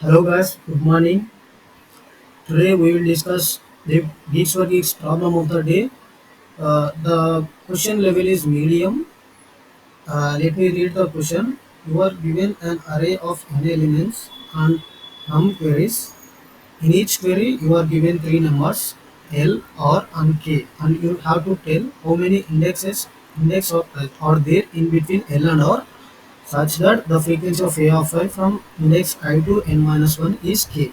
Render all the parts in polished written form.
Hello guys, good morning. Today we will discuss the Geeks for Geeks problem of the day. The question level is medium. Let me read the question. You are given an array of n elements and num queries. In each query, you are given three numbers L, R, and K, and you have to tell how many index are there in between L and R, such that the frequency of A of I from index I to n minus 1 is K.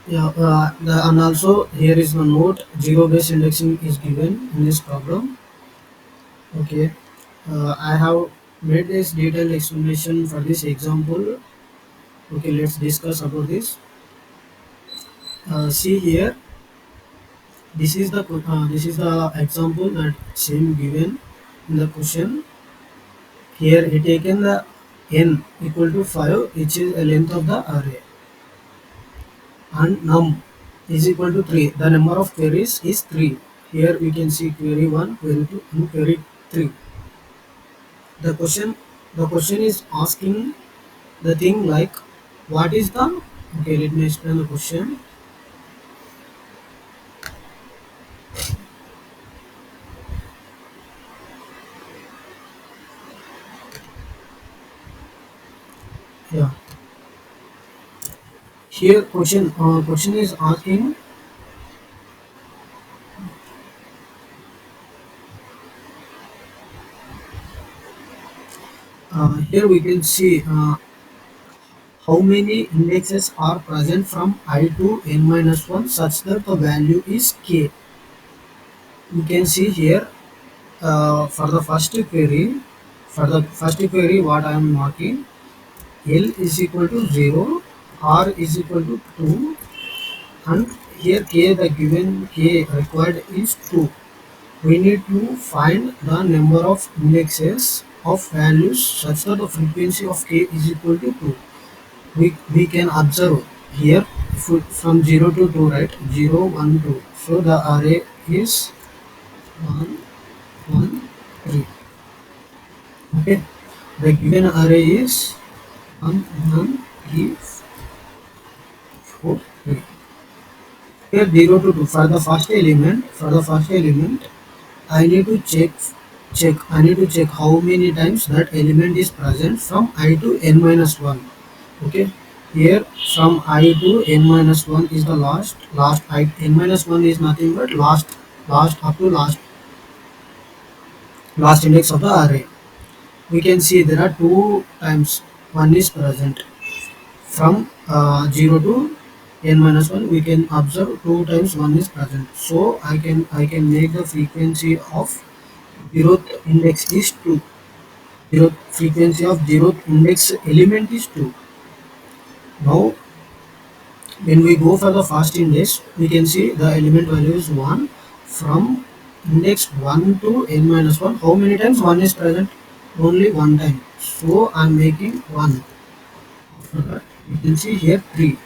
Yeah, and also here is one note, zero based indexing is given in this problem. Okay, I have made this detailed explanation for this example. Okay, let's discuss about this. See here, this is the example that same given in the question. Here he taken the n equal to 5, which is the length of the array, and num is equal to 3. The number of queries is 3. Here we can see query 1, query 2, and query 3. The question is asking the thing like what is the, okay, let me explain the question. Yeah, here question is asking, here we can see how many indexes are present from I to n minus 1 such that the value is k. You can see here, for the first query what I am marking, L is equal to 0, R is equal to 2, and here K, the given K required is 2. We need to find the number of indexes of values such that the frequency of K is equal to 2. We can observe here from 0 to 2, right? 0, 1, 2. So the array is 1, 1, 3. Okay. The given array is 1, 1, 3, 4, 3. Here 0 to 2 for the first element I need to check how many times that element is present from I to n minus 1. Okay, here from I to n minus 1 is the last I, n minus 1 is nothing but last up to last index of the array. We can see there are two times one is present from 0 to n minus 1. We can observe two times one is present, so I can make the frequency of zeroth index is 2. Zeroth frequency of zeroth index element is 2. Now when we go for the first index, we can see the element value is 1. From index 1 to n minus 1, how many times 1 is present? Only one time, so I am making 1. After that you can see here 3.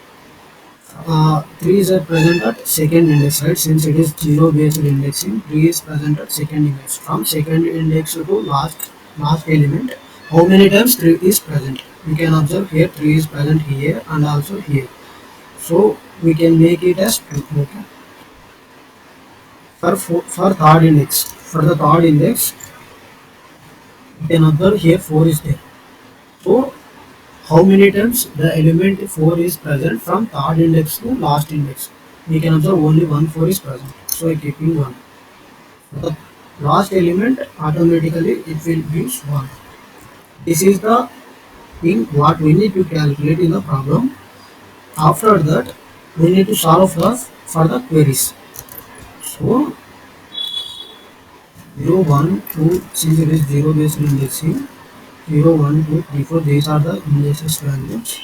3 is present at second index, right? Since it is zero based indexing, 3 is present at second index. From second index to last element, how many times 3 is present? We can observe here 3 is present here and also here. So we can make it as 2. Okay. For the third index, we can observe here 4 is there. So how many times the element 4 is present from third index to last index? We can observe only one 4 is present. So I keeping 1. The last element automatically it will give 1. This is the thing what we need to calculate in the problem. After that we need to solve for the queries. So 0, 1, 2, since it is 0 based indexing, 0, 1, 2, 3, 4, these are the indices values.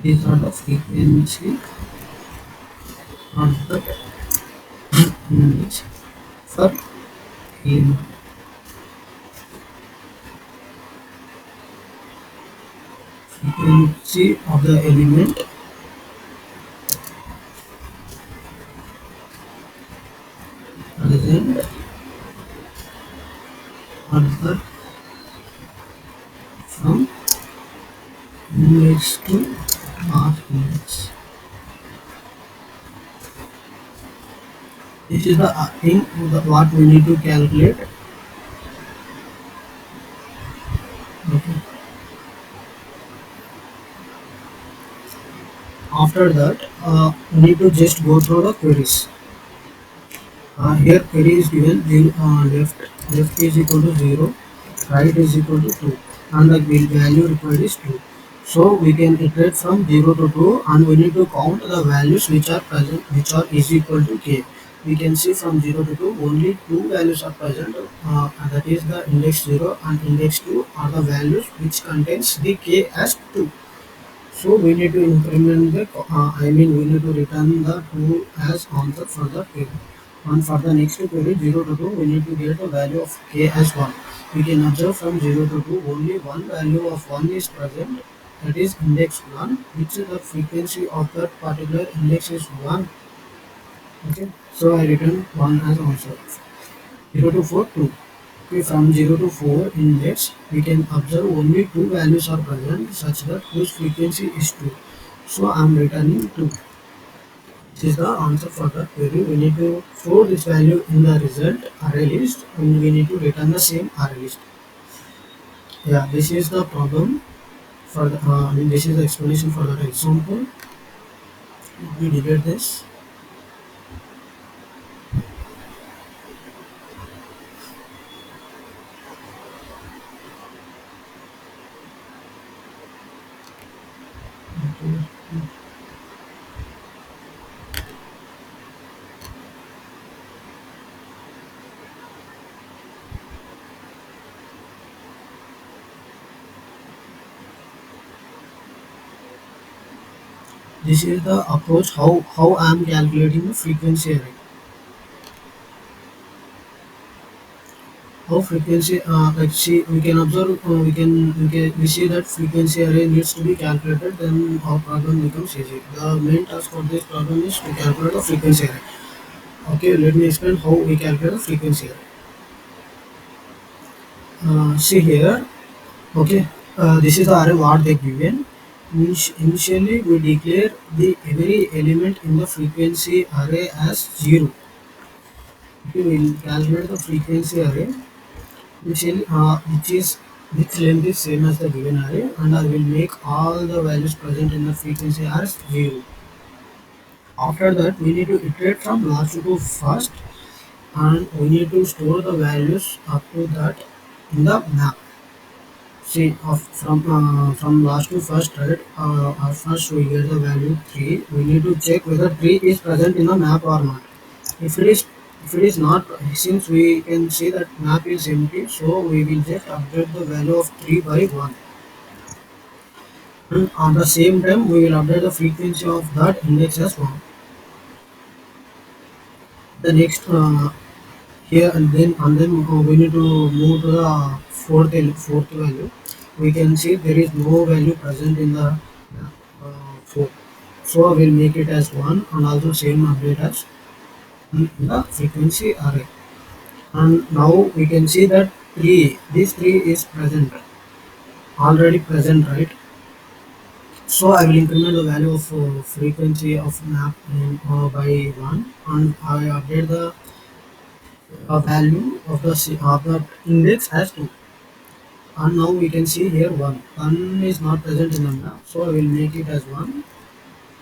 These are the frequency of the index for element. Frequency of the element present that from index to last index. This is the thing what we need to calculate. Okay. After that, we need to just go through the queries. Here query is given left is equal to 0, right is equal to 2, and the value required is 2. So we can iterate from 0 to 2, and we need to count the values which are present, which are is equal to k. We can see from 0 to 2 only two values are present, and that is the index 0 and index 2 are the values which contains the k as 2. So we need to increment the, we need to return the 2 as answer for the query. And for the next query 0 to 2, we need to get a value of k as 1. We can observe from 0 to 2 only one value of 1 is present, that is index 1, which is the frequency of that particular index is 1. Okay, so I return 1 as answer. 0 to 4, 2. Okay, from 0 to 4 index, we can observe only two values are present such that whose frequency is 2. So I am returning 2. This is the answer for the query. We need to store this value in the result array list, and we need to return the same array list. Yeah, this is the problem for the, this is the explanation for that example. Let me delete this. This is the approach how I am calculating the frequency array. How frequency like see we can observe we see that frequency array needs to be calculated, then our problem becomes easy. The main task for this problem is to calculate the frequency array. Okay, let me explain how we calculate the frequency array. See here. Okay, this is the array what they given. Initially we declare the every element in the frequency array as 0. Okay, we will calculate the frequency array which length is same as the given array, and I will make all the values present in the frequency as 0. After that we need to iterate from last to first, and we need to store the values up to that in the map. See from last to first, right? First we get the value 3. We need to check whether 3 is present in the map or not. If it is not, since we can see that map is empty, so we will just update the value of 3 by 1. And at the same time we will update the frequency of that index as 1. The next here and then we need to move to the fourth value. We can see there is no value present in the 4. So I will make it as 1, and also same update as in the frequency array. And now we can see that 3, this 3 is present, already present, right? So I will increment the value of frequency of map by 1, and I update the value of the index as 2. And now we can see here 1 is not present in the map, so I will make it as 1,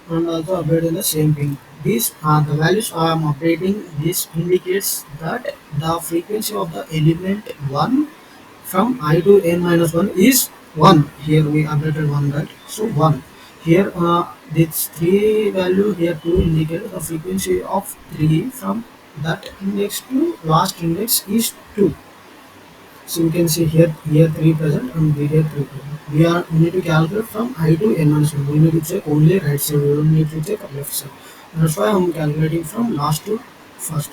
and also update in the same thing. These are the values I am updating. This indicates that the frequency of the element 1 from I to n minus 1 is 1. Here we updated 1, right? So 1. Here this 3 value here 2 indicate the frequency of 3 from that index to last index is 2. So you can see here 3 present and here 3 present. We need to calculate from I to n minus 1. We need to check only right side. We don't need to check left side. That's why I'm calculating from last to first.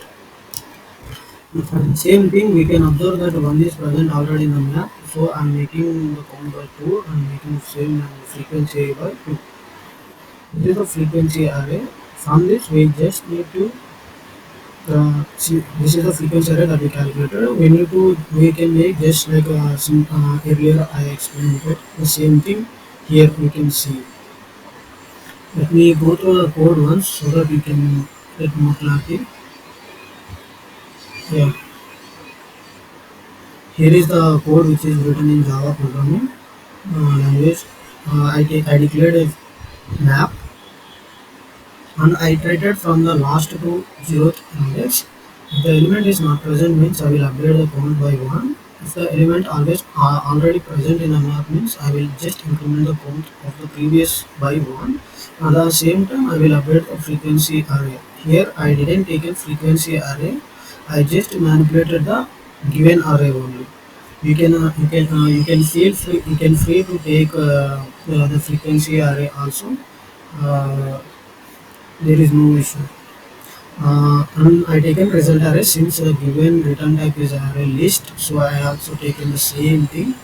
Same thing, we can observe that 1 is present already in the map. So I'm making the count by 2 and making same frequency by 2. This is the frequency array. From this we just need to See, this is the frequency array that we calculated. We can make just like some earlier I explained it. The same thing here we can see. Let me go through the code once so that we can get more clarity. Yeah, here is the code which is written in Java programming language. I declared a map and I iterated from the last to zeroth index. If the element is not present means I will upgrade the count by 1. If the element always already present in a map means I will just increment the count of the previous by 1. At the same time I will update the frequency array. Here I didn't take a frequency array. I just manipulated the given array only. You can free to take the frequency array also. Uh, there is no issue. And I taken result array since given return type is array list, so I also taken the same thing.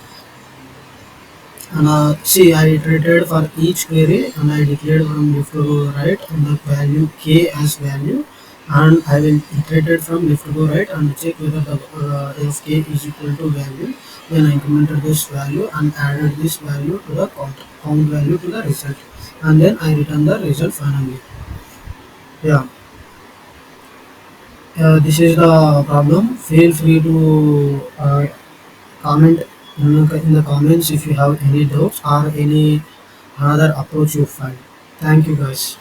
And see, I iterated for each query and I declared from left to right and the value k as value, and I will iterated from left to right and check whether the of k is equal to value. Then I incremented this value and added this value to the count value to the result, and then I return the result finally. Yeah. This is the problem. Feel free to comment in the comments if you have any doubts or any another approach you find. Thank you guys.